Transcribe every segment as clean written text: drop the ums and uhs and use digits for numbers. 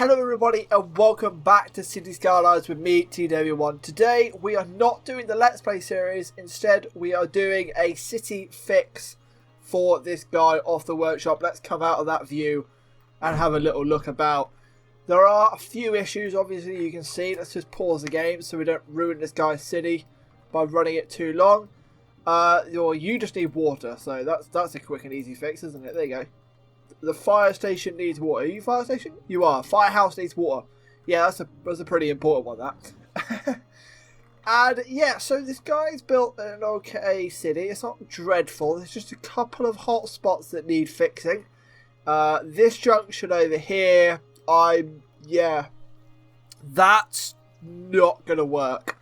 Hello everybody and welcome back to City Skylines with me, TW1. Today we are not doing the Let's Play series, instead we are doing a city fix for this guy off the workshop. Let's come out of that view and have a little look about. There are a few issues, obviously you can see. Let's just pause the game so we don't ruin this guy's city by running it too long. You just need water, so that's a quick and easy fix, isn't it? There you go. The fire station needs water. Are you fire station? You are. Firehouse needs water. Yeah, that's a pretty important one, that. And yeah, so this guy's built an okay city. It's not dreadful. There's just a couple of hot spots that need fixing. This junction over here, that's not going to work.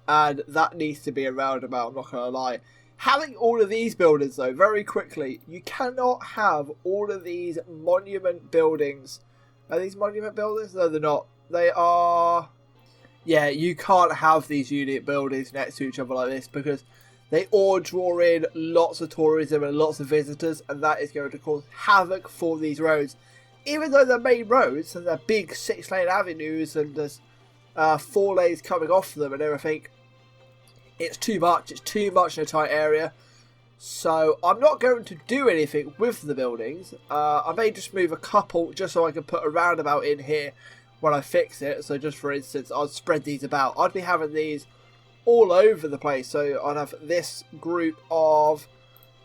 And that needs to be a roundabout, I'm not going to lie. Having all of these buildings, though, very quickly, you cannot have all of these monument buildings. Are these monument buildings? No, they're not. They are... Yeah, you can't have these unit buildings next to each other like this because they all draw in lots of tourism and lots of visitors, and that is going to cause havoc for these roads. Even though they're main roads and they're big 6-lane avenues and there's 4 lanes coming off them and everything, it's too much. It's too much in a tight area. So I'm not going to do anything with the buildings. I may just move a couple just so I can put a roundabout in here when I fix it. So just for instance, I'll spread these about. I'd be having these all over the place. So I'd have this group of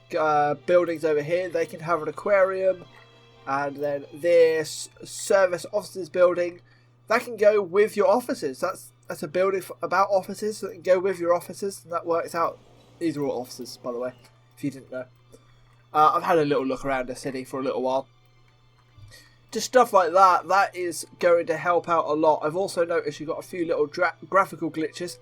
buildings over here. They can have an aquarium. And then this service offices building, that can go with your offices. That's a building about offices that can go with your offices, and that works out. These are all offices, by the way, if you didn't know. I've had a little look around the city for a little while. Just stuff like that, that is going to help out a lot. I've also noticed you've got a few little graphical glitches.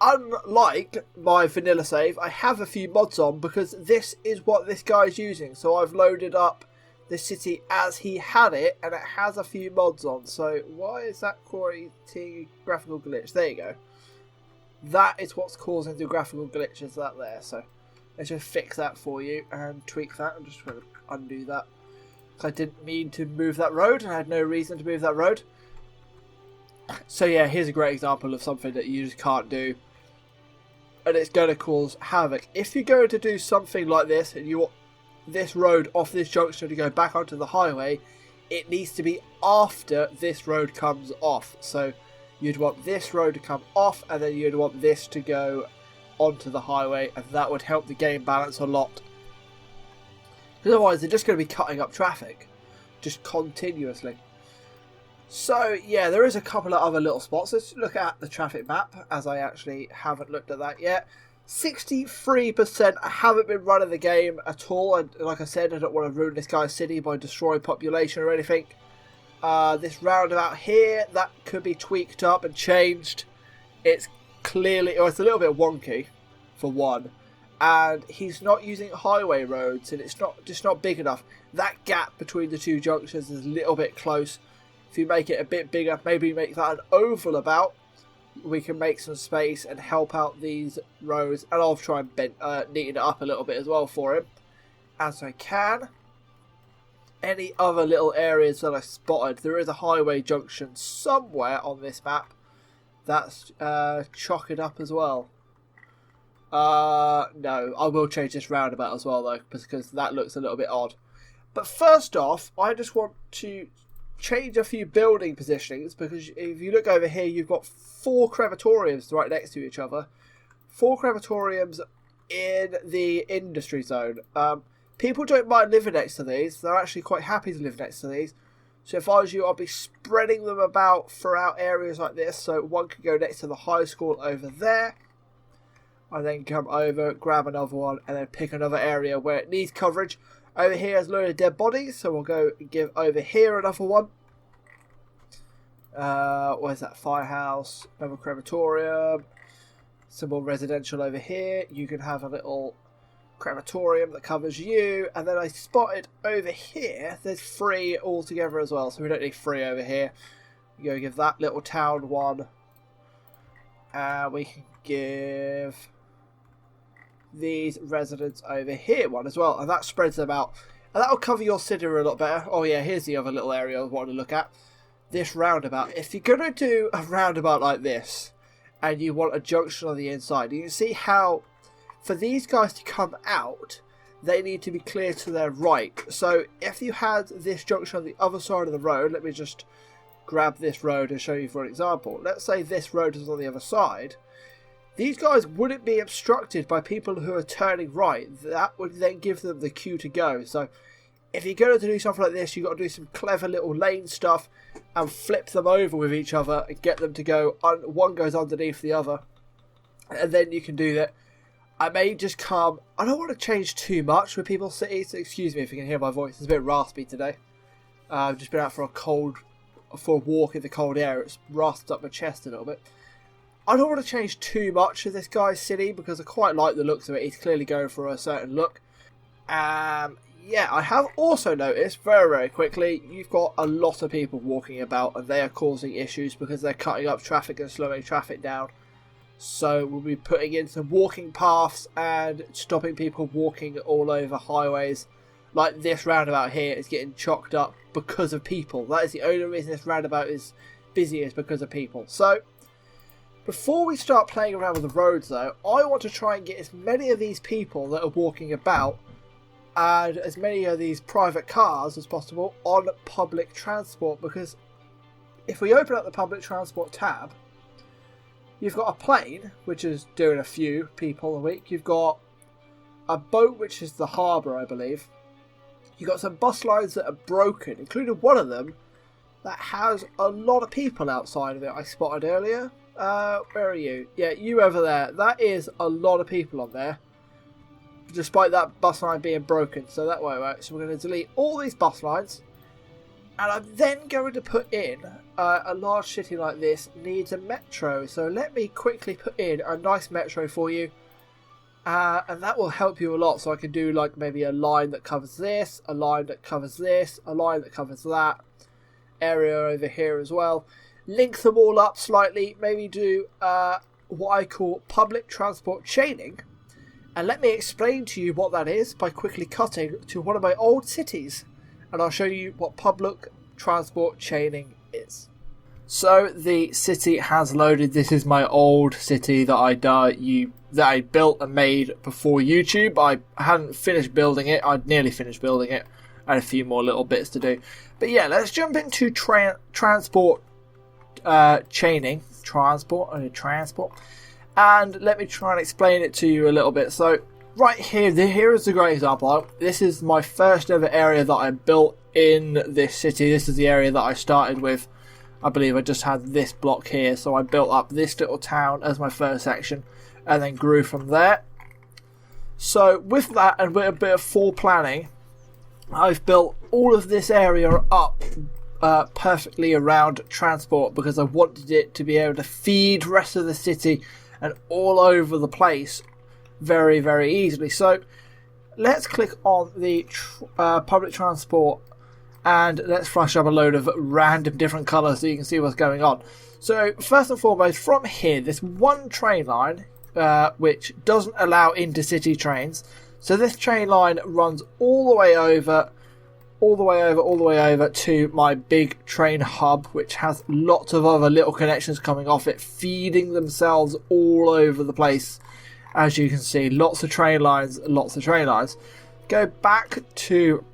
Unlike my vanilla save, I have a few mods on because this is what this guy's using. So I've loaded up the city as he had it, and it has a few mods on. So why is that creating graphical glitch? There you go. That is what's causing the graphical glitches that there. So let's just fix that for you and tweak that. I'm just going to undo that. I didn't mean to move that road, and I had no reason to move that road. So yeah, here's a great example of something that you just can't do, and it's going to cause havoc. If you're going to do something like this and you want this road off this junction to go back onto the highway, it needs to be after this road comes off. So you'd want this road to come off, and then you'd want this to go onto the highway, and that would help the game balance a lot. Because otherwise they're just going to be cutting up traffic just continuously. So yeah, there is a couple of other little spots. Let's look at the traffic map, as I actually haven't looked at that yet. 63%. I haven't been running the game at all, and like I said, I don't want to ruin this guy's city by destroying population or anything. This roundabout here, that could be tweaked up and changed. It's clearly, or it's a little bit wonky for one, and he's not using highway roads, and it's just not big enough. That gap between the two junctions is a little bit close. If you make it a bit bigger, maybe make that an oval about, we can make some space and help out these roads, and I'll try and neaten it up a little bit as well for him as I can. Any other little areas that I spotted? There is a highway junction somewhere on this map that's chocked up as well. No, I will change this roundabout as well though, because that looks a little bit odd. But first off, I just want to change a few building positionings, because if you look over here, you've got 4 crematoriums right next to each other. 4 crematoriums in the industry zone. People don't mind living next to these. They're actually quite happy to live next to these. So if I was you, I'd be spreading them about throughout areas like this. So one could go next to the high school over there, and then come over, grab another one, and then pick another area where it needs coverage. Over here is a load of dead bodies, so we'll go give over here another one. Where's that? Firehouse, another crematorium, some more residential over here. You can have a little crematorium that covers you, and then I spotted over here there's 3 altogether as well, so we don't need 3 over here. You go give that little town one, and we can give these residents over here one as well, and that spreads them out, and that'll cover your city a lot better. Oh yeah, here's the other little area I wanted to look at. this roundabout, if you're going to do a roundabout like this and you want a junction on the inside, you can see how for these guys to come out, they need to be clear to their right. So if you had this junction on the other side of the road, let me just grab this road and show you for an example. Let's say this road is on the other side. These guys wouldn't be obstructed by people who are turning right. That would then give them the cue to go. So if you're going to do something like this, you've got to do some clever little lane stuff and flip them over with each other and get them to go, one goes underneath the other. And then you can do that. I may just come, I don't want to change too much with people's cities, so excuse me if you can hear my voice, it's a bit raspy today. I've just been out for a walk in the cold air, it's rasped up my chest a little bit. I don't want to change too much of this guy's city because I quite like the looks of it, he's clearly going for a certain look. Yeah, I have also noticed, very quickly, you've got a lot of people walking about and they are causing issues because they're cutting up traffic and slowing traffic down. So we'll be putting in some walking paths and stopping people walking all over highways. Like this roundabout here is getting chocked up because of people. That is the only reason this roundabout is busy, is because of people. So before we start playing around with the roads though, I want to try and get as many of these people that are walking about and as many of these private cars as possible on public transport, because if we open up the public transport tab, you've got a plane, which is doing a few people a week. You've got a boat, which is the harbour, I believe. You've got some bus lines that are broken, including one of them that has a lot of people outside of it I spotted earlier. Where are you? Yeah, you over there. That is a lot of people on there, despite that bus line being broken. So that won't work. So we're going to delete all these bus lines. And I'm then going to put in a large city like this needs a metro. So let me quickly put in a nice metro for you. And that will help you a lot. So I can do like maybe a line that covers this, a line that covers this, a line that covers that. Area over here as well. Link them all up slightly. Maybe do what I call public transport chaining. And let me explain to you what that is by quickly cutting to one of my old cities. And I'll show you what public transport chaining is. So the city has loaded. This is my old city that I built and made before YouTube. I hadn't finished building it. I'd nearly finished building it. I had a few more little bits to do. But yeah, let's jump into transport chaining. Transport. And let me try and explain it to you a little bit. So right here is a great example. This is my first ever area that I built in this city. This is the area that I started with. I believe I just had this block here, so I built up this little town as my first section and then grew from there. So with that and with a bit of planning, I've built all of this area up perfectly around transport because I wanted it to be able to feed the rest of the city and all over the place very easily. So let's click on the public transport and let's flash up a load of random different colours so you can see what's going on. So first and foremost, from here, this one train line which doesn't allow intercity trains. So this train line runs all the way over to my big train hub, which has lots of other little connections coming off it, feeding themselves all over the place. As you can see, lots of train lines. Go back to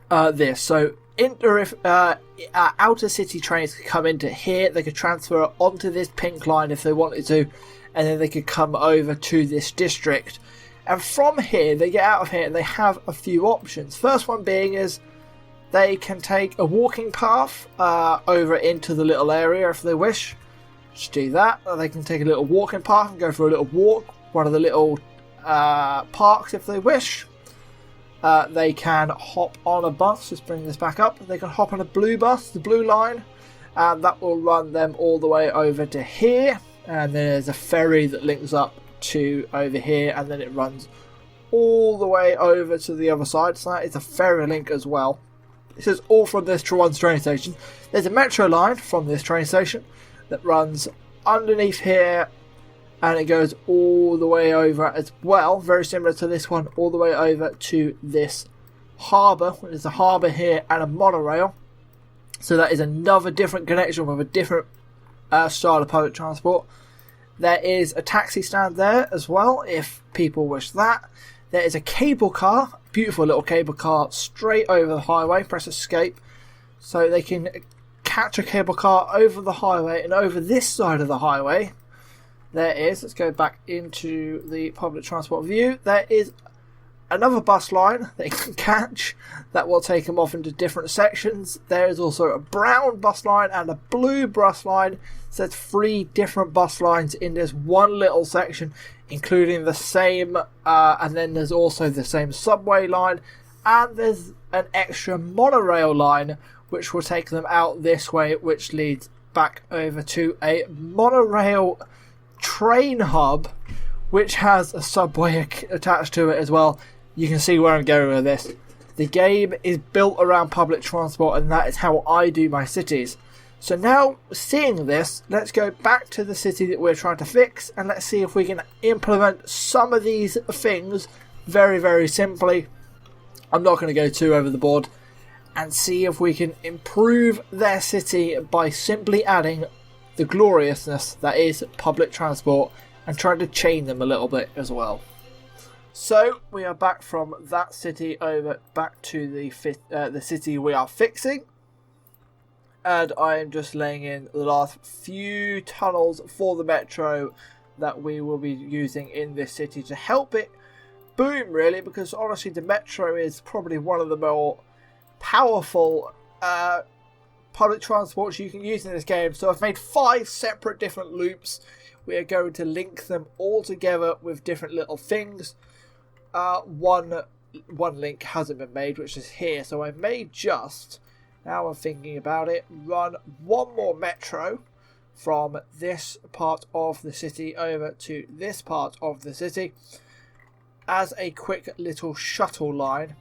this. So if outer city trains could come into here, they could transfer onto this pink line if they wanted to, and then they could come over to this district. And from here, they get out of here and they have a few options. First one being is they can take a walking path over into the little area if they wish. Just do that. Or they can take a little walking path and go for a little walk, one of the little parks if they wish. They can hop on a bus. Let's bring this back up. They can hop on a blue bus, the blue line, and that will run them all the way over to here. And there's a ferry that links up to over here, and then it runs all the way over to the other side. So that is a ferry link as well. This is all from this one train station. There's a metro line from this train station that runs underneath here, and it goes all the way over as well, very similar to this one, all the way over to this harbour. There's a harbour here and a monorail. So that is another different connection with a different style of public transport. There is a taxi stand there as well, if people wish that. There is a cable car, beautiful little cable car, straight over the highway. Press escape, so they can catch a cable car over the highway and over this side of the highway. There is, let's go back into the public transport view. There is another bus line they can catch that will take them off into different sections. There is also a brown bus line and a blue bus line. So there's 3 different bus lines in this one little section, including the same, and then there's also the same subway line, and there's an extra monorail line which will take them out this way, which leads back over to a monorail train hub, which has a subway attached to it as well. You can see where I'm going with this. The game is built around public transport, and that is how I do my cities. So now, seeing this, let's go back to the city that we're trying to fix, and let's see if we can implement some of these things very, very simply. I'm not going to go too over the board, and see if we can improve their city by simply adding the gloriousness that is public transport and trying to chain them a little bit as well. So we are back from that city over back to the city we are fixing, and I am just laying in the last few tunnels for the metro that we will be using in this city to help it boom, really, because honestly the metro is probably one of the more powerful public transports you can use in this game. So I've made 5 separate different loops. We are going to link them all together with different little things. One link hasn't been made, which is here, so I may just, now I'm thinking about it, run one more metro from this part of the city over to this part of the city as a quick little shuttle line.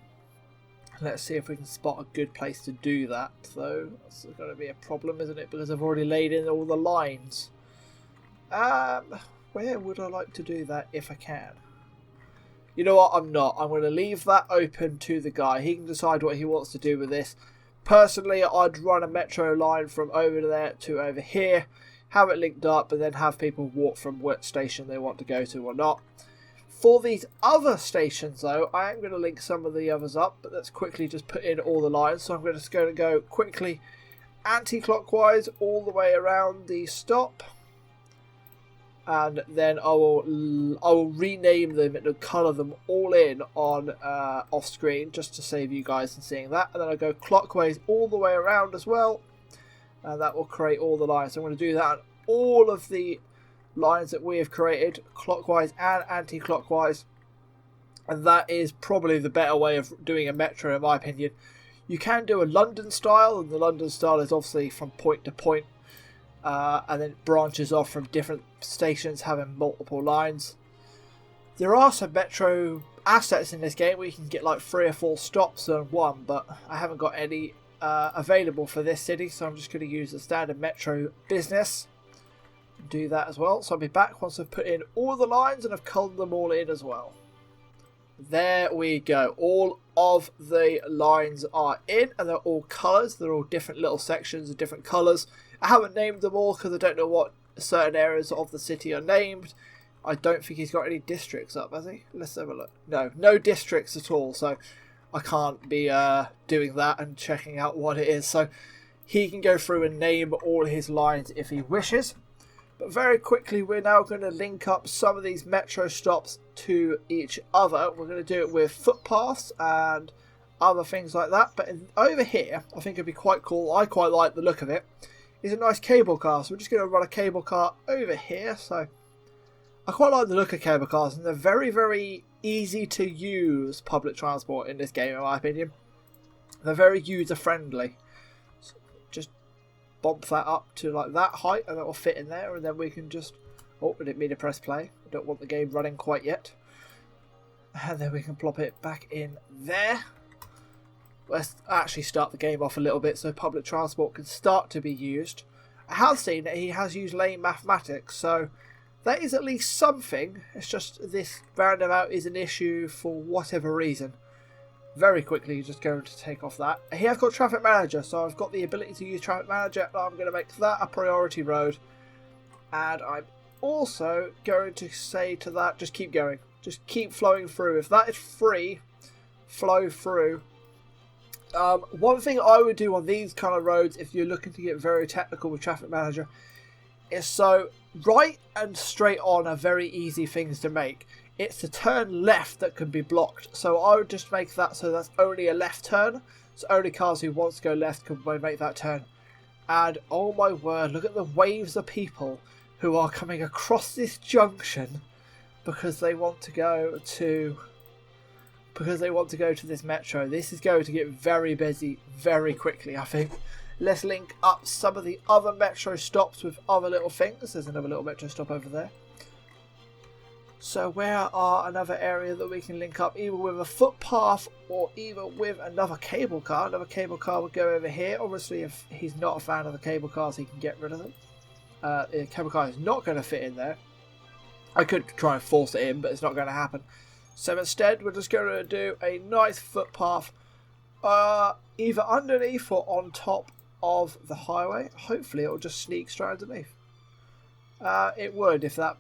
Let's see if we can spot a good place to do that, though. That's going to be a problem, isn't it? Because I've already laid in all the lines. Where would I like to do that if I can? You know what? I'm not. I'm going to leave that open to the guy. He can decide what he wants to do with this. Personally, I'd run a metro line from over there to over here, have it linked up, and then have people walk from what station they want to go to or not. For these other stations, though, I am going to link some of the others up, but let's quickly just put in all the lines. So I'm just going to go quickly anti-clockwise all the way around the stop. And then I will rename them and colour them all in on off screen, just to save you guys from seeing that. And then I go clockwise all the way around as well, and that will create all the lines. So I'm going to do that on all of the lines that we have created, clockwise and anti-clockwise, and that is probably the better way of doing a metro, in my opinion. You can do a London style, and the London style is obviously from point to point. And then it branches off from different stations having multiple lines. There are some metro assets in this game where you can get like 3 or 4 stops on one, but I haven't got any available for this city, so I'm just going to use the standard metro business. Do that as well. So I'll be back once I've put in all the lines and I've coloured them all in as well. There we go. All of the lines are in, and they're all colours. They're all different little sections of different colours. I haven't named them all because I don't know what certain areas of the city are named. I don't think he's got any districts up, has he? Let's have a look. No districts at all, so I can't be doing that and checking out what it is. So he can go through and name all his lines if he wishes. But very quickly, we're now going to link up some of these metro stops to each other. We're going to do it with footpaths and other things like that. But over here, I think it'd be quite cool. I quite like the look of it. Is a nice cable car. So we're just going to run a cable car over here. So I quite like the look of cable cars, and they're very, very easy to use public transport in this game, in my opinion. They're very user friendly. So just bump that up to like that height, and that will fit in there, and then we can just... Oh, I didn't mean to press play. I don't want the game running quite yet. And then we can plop it back in there. Let's actually start the game off a little bit so public transport can start to be used. I have seen that he has used lane mathematics, so that is at least something. It's just this roundabout is an issue for whatever reason. very quickly, you're just going to take off that. Here I've got Traffic Manager, so I've got the ability to use Traffic Manager. I'm going to make that a priority road. And I'm also going to say to that, just keep going. Just keep flowing through. If that is free, flow through. One thing I would do on these kind of roads, if you're looking to get very technical with Traffic Manager, is so right and straight on are very easy things to make. It's the turn left that can be blocked. So I would just make that so that's only a left turn. So only cars who want to go left can make that turn. And oh my word, look at the waves of people who are coming across this junction because they want to go to this metro. This is going to get very busy very quickly, I think. Let's link up some of the other metro stops with other little things. There's another little metro stop over there. So where are another area that we can link up either with a footpath or either with another cable car? Another cable car would go over here. Obviously, if he's not a fan of the cable cars, he can get rid of them. The cable car is not going to fit in there. I could try and force it in, but it's not going to happen. So instead, we're just going to do a nice footpath either underneath or on top of the highway. Hopefully, it will just sneak straight underneath. It would if that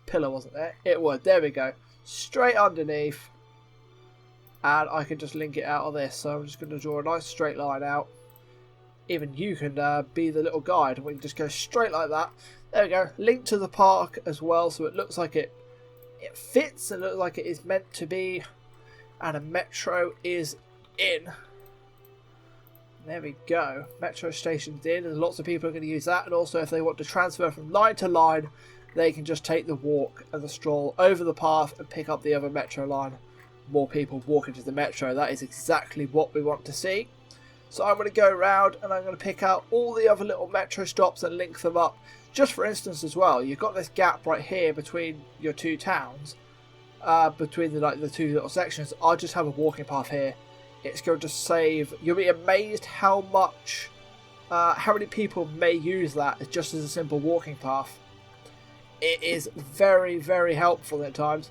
pillar wasn't there. It would. There we go. Straight underneath. And I can just link it out of this. So I'm just going to draw a nice straight line out. Even you can be the little guide. And we can just go straight like that. There we go. Link to the park as well. So it looks like it fits and looks like it is meant to be. And a metro is in. There we go. Metro station's in. And lots of people are going to use that. And also if they want to transfer from line to line, they can just take the walk and the stroll over the path and pick up the other metro line. More people walking to the metro. That is exactly what we want to see. So I'm going to go around and I'm going to pick out all the other little metro stops and link them up. Just for instance as well, you've got this gap right here between your two towns. Between the two little sections. I'll just have a walking path here. It's going to save. You'll be amazed how many people may use that just as a simple walking path. It is very, very helpful at times.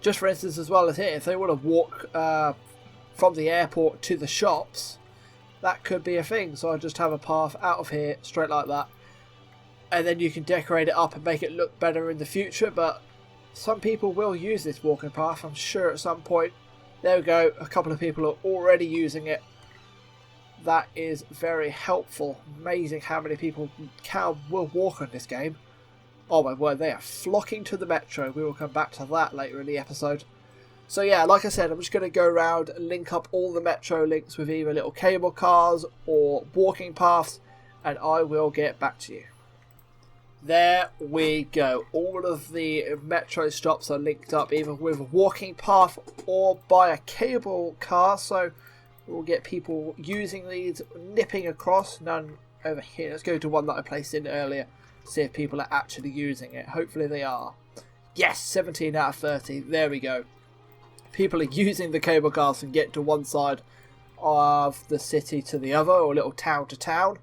Just for instance as well as here, if they want to walk from the airport to the shops, that could be a thing. So I just have a path out of here, straight like that. And then you can decorate it up and make it look better in the future. But some people will use this walking path, I'm sure at some point. There we go, a couple of people are already using it. That is very helpful. Amazing how many people will walk on this game. Oh my word, they are flocking to the metro. We will come back to that later in the episode. So yeah, like I said, I'm just going to go around and link up all the metro links with either little cable cars or walking paths, and I will get back to you. There we go. All of the metro stops are linked up either with a walking path or by a cable car, so we'll get people using these, nipping across. None over here. Let's go to one that I placed in earlier. See if people are actually using it. Hopefully they are. Yes, 17 out of 30. There we go. People are using the cable cars and get to one side of the city to the other, or little town to town.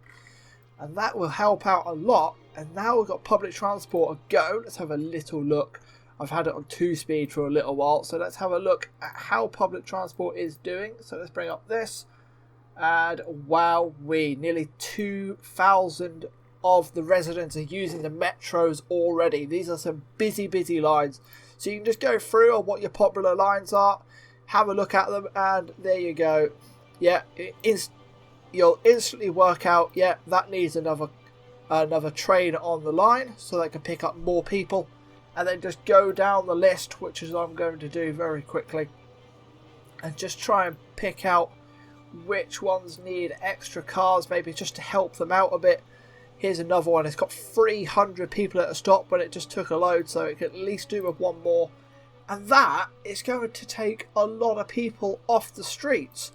And that will help out a lot. And now we've got public transport a go. Let's have a little look. I've had it on 2-speed for a little while. So let's have a look at how public transport is doing. So let's bring up this. And wow, nearly 2,000 of the residents are using the metros already. These are some busy lines. So you can just go through on what your popular lines are, have a look at them, and there you go. Yeah, you'll instantly work out, yeah, that needs another train on the line so they can pick up more people, and then just go down the list, which is what I'm going to do very quickly, and just try and pick out which ones need extra cars, maybe just to help them out a bit. Here's another one. It's got 300 people at a stop, but it just took a load, so it could at least do with one more. And that is going to take a lot of people off the streets.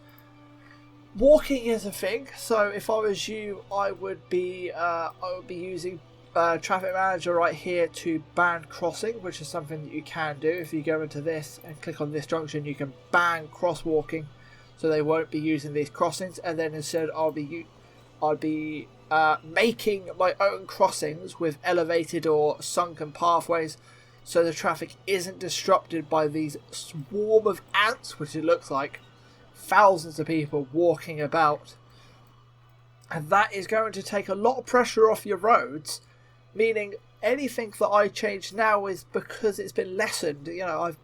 Walking is a thing, so if I was you, I would be using Traffic Manager right here to ban crossing, which is something that you can do. If you go into this and click on this junction, you can ban crosswalking, so they won't be using these crossings. And then instead, I'll be making my own crossings with elevated or sunken pathways, so the traffic isn't disrupted by these swarm of ants, which it looks like, thousands of people walking about. And that is going to take a lot of pressure off your roads, meaning anything that I change now is because it's been lessened. You know,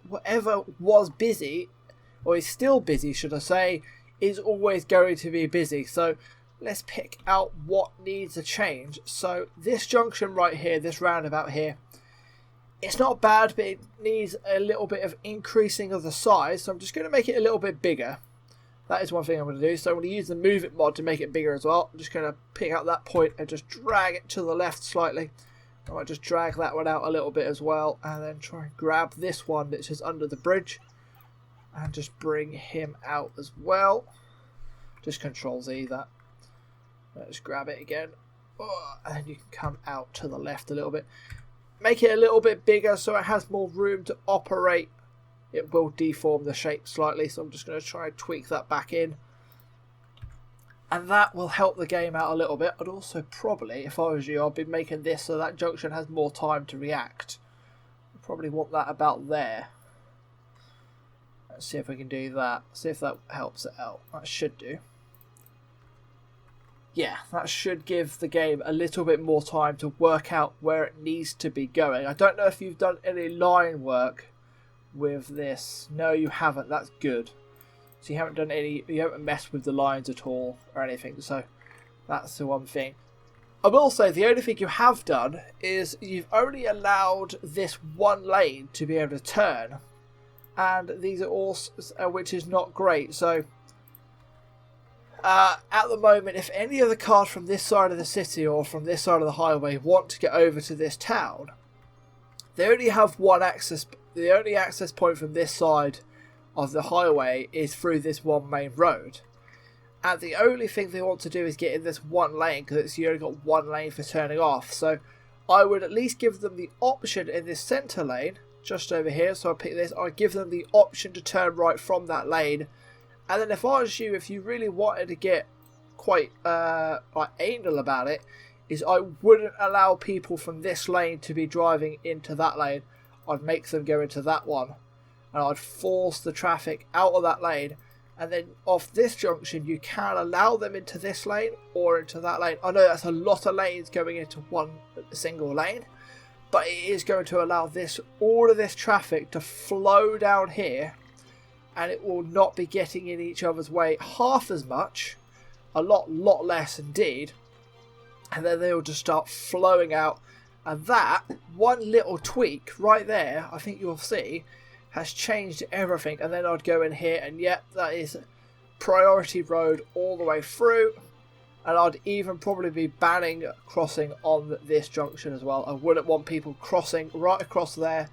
whatever was busy, or is still busy, should I say, is always going to be busy. So let's pick out what needs a change. So this junction right here, this roundabout here, it's not bad, but it needs a little bit of increasing of the size. So I'm just going to make it a little bit bigger. That is one thing I'm going to do. So I'm going to use the Move It mod to make it bigger as well. I'm just going to pick out that point and just drag it to the left slightly. I might just drag that one out a little bit as well. And then try and grab this one that's just under the bridge. And just bring him out as well. Just Control Z that. Let's grab it again. And then you can come out to the left a little bit. Make it a little bit bigger so it has more room to operate. It will deform the shape slightly, so I'm just going to try and tweak that back in. And that will help the game out a little bit. I'd also probably, if I was you, I'd be making this so that junction has more time to react. I probably want that about there. Let's see if we can do that. See if that helps it out. That should do. Yeah, that should give the game a little bit more time to work out where it needs to be going. I don't know if you've done any line work with this. No, you haven't. That's good. So you haven't done any, you haven't messed with the lines at all or anything. So that's the one thing. I will say the only thing you have done is you've only allowed this one lane to be able to turn. And these are all, which is not great. So at the moment, if any of the cars from this side of the city or from this side of the highway want to get over to this town, they only have one access. The only access point from this side of the highway is through this one main road. And the only thing they want to do is get in this one lane because you only got one lane for turning off. So I would at least give them the option in this centre lane, just over here. So I pick this. I'd give them the option to turn right from that lane. And then if I was you, if you really wanted to get quite like anal about it, is I wouldn't allow people from this lane to be driving into that lane. I'd make them go into that one. And I'd force the traffic out of that lane. And then off this junction, you can allow them into this lane or into that lane. I know that's a lot of lanes going into one single lane. But it is going to allow all of this traffic to flow down here. And it will not be getting in each other's way half as much. A lot less indeed. And then they'll just start flowing out. And that one little tweak right there, I think you'll see, has changed everything. And then I'd go in here and yep, that is priority road all the way through. And I'd even probably be banning crossing on this junction as well. I wouldn't want people crossing right across there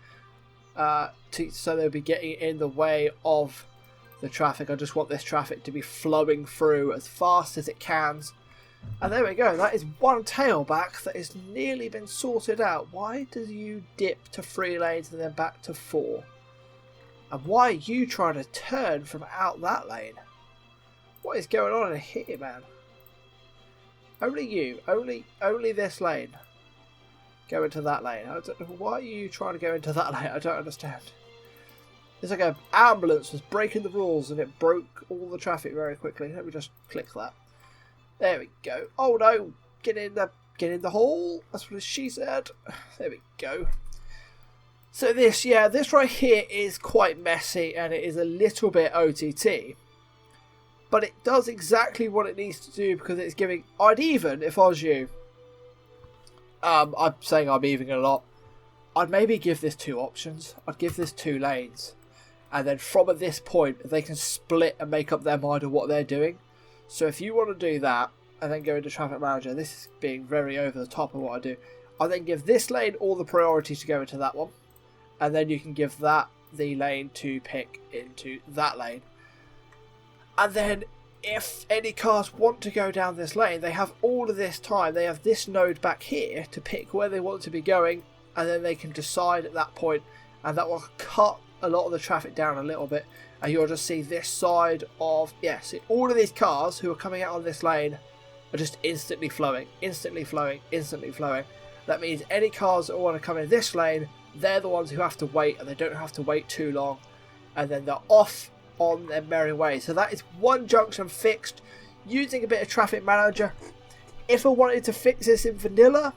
so they'll be getting in the way of the traffic. I just want this traffic to be flowing through as fast as it can. And there we go, that is one tailback that has nearly been sorted out. Why do you dip to 3 lanes and then back to 4? And why are you trying to turn from out that lane? What is going on in here, man? Only you, only this lane. Go into that lane. I don't know, why are you trying to go into that lane? I don't understand. It's like an ambulance was breaking the rules and it broke all the traffic very quickly. Let me just click that. There we go. Oh no! Get in the hole. That's what she said. There we go. So this right here is quite messy and it is a little bit OTT. But it does exactly what it needs to do because it's giving... I'd even, if I was you... I'm saying I'm evening a lot. I'd maybe give this 2 options. I'd give this 2 lanes. And then from at this point, they can split and make up their mind on what they're doing. So if you want to do that, and then go into Traffic Manager, this is being very over the top of what I do. I'll then give this lane all the priority to go into that one. And then you can give that the lane to pick into that lane. And then if any cars want to go down this lane, they have all of this time. They have this node back here to pick where they want to be going. And then they can decide at that point. And that will cut a lot of the traffic down a little bit. And you'll just see this side of... Yeah, see all of these cars who are coming out on this lane are just instantly flowing. Instantly flowing. Instantly flowing. That means any cars that want to come in this lane, they're the ones who have to wait. And they don't have to wait too long. And then they're off on their merry way. So that is one junction fixed using a bit of traffic manager. If I wanted to fix this in vanilla,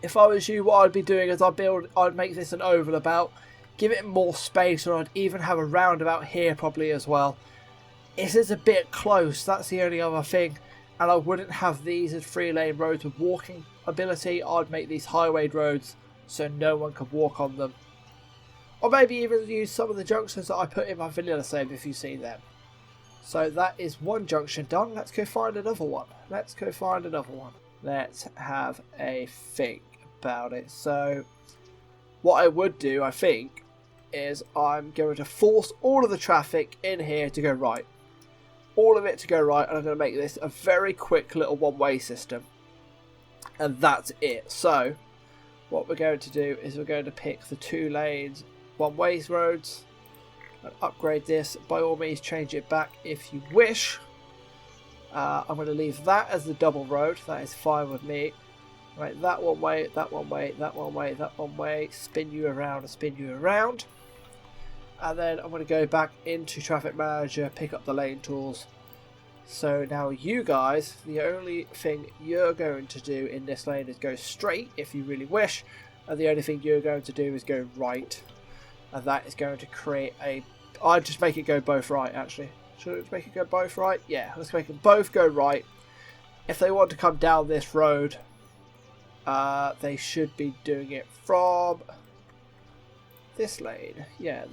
if I was you, what I'd be doing is I'd make this an oval about, give it more space, or I'd even have a roundabout here probably as well. This is a bit close, that's the only other thing. And I wouldn't have these as 3-lane roads with walking ability. I'd make these highway roads so no one could walk on them. Or maybe even use some of the junctions that I put in my vanilla save if you see them. So that is one junction done. Let's go find another one. Let's have a think about it. So what I would do, I think, is I'm going to force all of the traffic in here to go right. All of it to go right, and I'm going to make this a very quick little one-way system. And that's it. So what we're going to do is we're going to pick the 2 lanes one-way roads and upgrade this. By all means, change it back if you wish. I'm going to leave that as the double road. That is fine with me. Right, that one way, that one way, that one way, that one way. Spin you around and spin you around. And then I'm going to go back into Traffic Manager, pick up the lane tools. So now you guys, the only thing you're going to do in this lane is go straight if you really wish. And the only thing you're going to do is go right. And that is going to create a... I'd just make it go both right, actually. Should I make it go both right? Yeah, let's make them both go right. If they want to come down this road, they should be doing it from this lane. Yeah,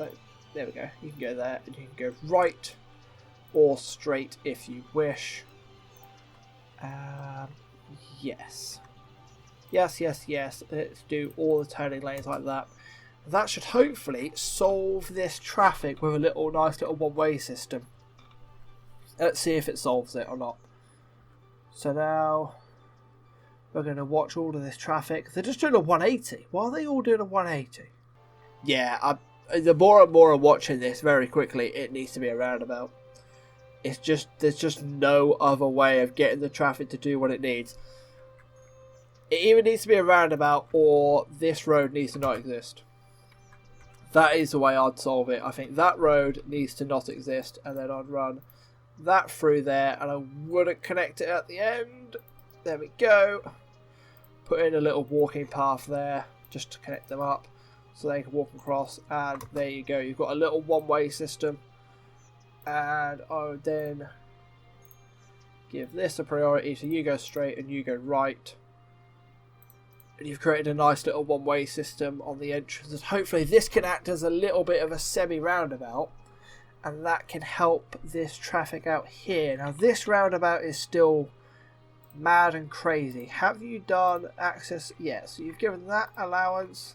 there we go. You can go there and you can go right or straight if you wish. Yes. Yes. Let's do all the turning lanes like that. That should hopefully solve this traffic with a nice little one-way system. Let's see if it solves it or not. So now we're going to watch all of this traffic. They're just doing a 180. Why are they all doing a 180? Yeah, the more and more I'm watching this very quickly, it needs to be a roundabout. There's just no other way of getting the traffic to do what it needs. It either needs to be a roundabout or this road needs to not exist. That is the way I'd solve it. I think that road needs to not exist, and then I'd run that through there, and I wouldn't connect it at the end. There we go. Put in a little walking path there just to connect them up so they can walk across, and there you go. You've got a little one-way system, and I would then give this a priority, so you go straight and you go right. And you've created a nice little one-way system on the entrance. And hopefully this can act as a little bit of a semi-roundabout. And that can help this traffic out here. Now this roundabout is still mad and crazy. Have you done access? Yes. So you've given that allowance.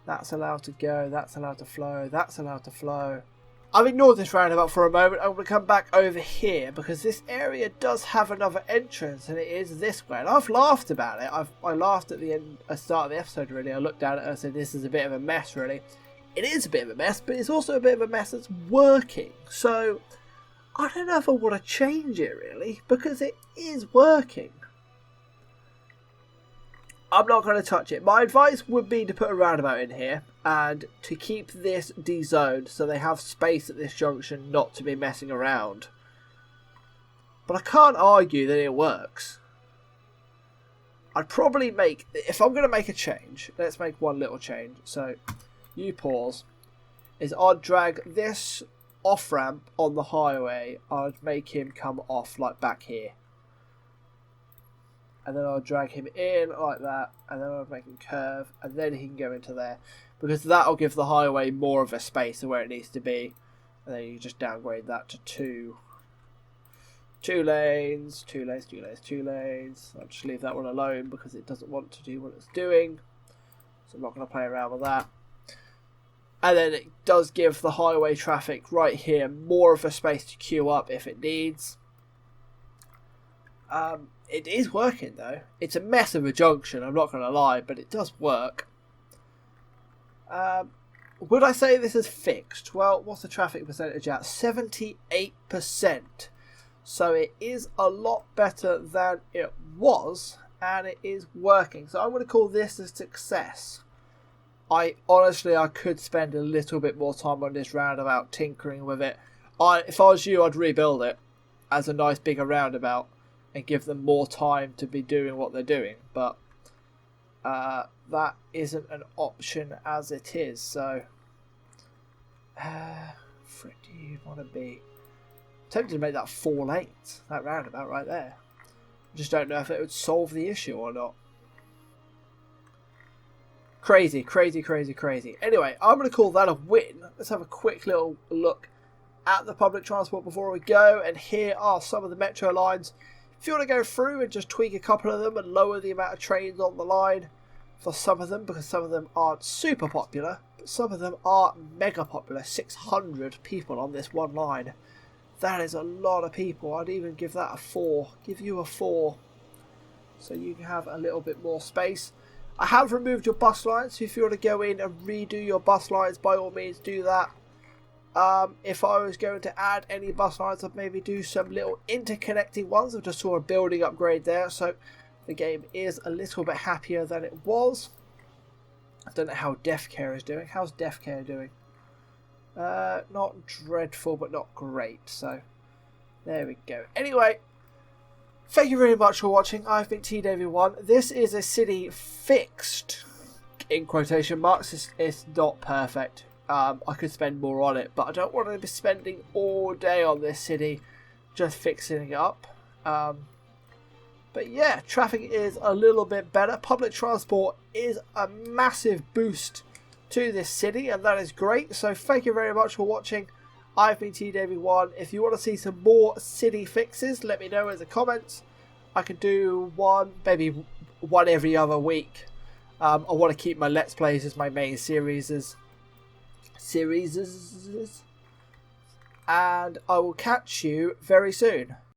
That's allowed to go. That's allowed to flow. That's allowed to flow. I've ignored this roundabout for a moment. I'm going to come back over here because this area does have another entrance, and it is this way. And I've laughed about it. I laughed at the start of the episode, really. I looked at it and I said, this is a bit of a mess, really. It is a bit of a mess, but it's also a bit of a mess that's working. So I don't know if I want to change it, really, because it is working. I'm not going to touch it. My advice would be to put a roundabout in here and to keep this de-zoned so they have space at this junction not to be messing around. But I can't argue that it works. I'd probably make... If I'm going to make a change, let's make one little change. So, you pause. I'd drag this off-ramp on the highway. I'd make him come off like back here. And then I'll drag him in like that, and then I'll make him curve, and then he can go into there. Because that'll give the highway more of a space of where it needs to be. And then you just downgrade that to two lanes. I'll just leave that one alone because it doesn't want to do what it's doing. So I'm not going to play around with that. And then it does give the highway traffic right here more of a space to queue up if it needs. It is working though. It's a mess of a junction, I'm not going to lie, but it does work. Would I say this is fixed? Well, what's the traffic percentage at? 78%. So it is a lot better than it was, and it is working. So I'm going to call this a success. I could spend a little bit more time on this roundabout, tinkering with it. If I was you, I'd rebuild it as a nice bigger roundabout and give them more time to be doing what they're doing. But that isn't an option as it is. So, frick do you want to be? I'm tempted to make that 4 lanes, that roundabout right there. I just don't know if it would solve the issue or not. Crazy, crazy, crazy, crazy. Anyway, I'm going to call that a win. Let's have a quick little look at the public transport before we go. And here are some of the metro lines. If you want to go through and just tweak a couple of them and lower the amount of trains on the line for some of them, because some of them aren't super popular, but some of them are mega popular. 600 people on this one line. That is a lot of people. I'd even give that a 4. Give you a 4. So you can have a little bit more space. I have removed your bus lines, so if you want to go in and redo your bus lines, by all means do that. If I was going to add any bus lines, I'd maybe do some little interconnecting ones. I just saw a building upgrade there, so the game is a little bit happier than it was. I don't know how Death Care is doing. How's Death Care doing? Not dreadful, but not great, so there we go. Anyway, thank you very much for watching. I've been TDavy1. This is a city fixed, in quotation marks. It's not perfect. I could spend more on it, but I don't want to be spending all day on this city just fixing it up. But yeah, traffic is a little bit better. Public transport is a massive boost to this city, and that is great. So thank you very much for watching. I've been TDavy1. If you want to see some more city fixes, let me know in the comments. I could do one, maybe one every other week. I want to keep my Let's Plays as my main series. And I will catch you very soon.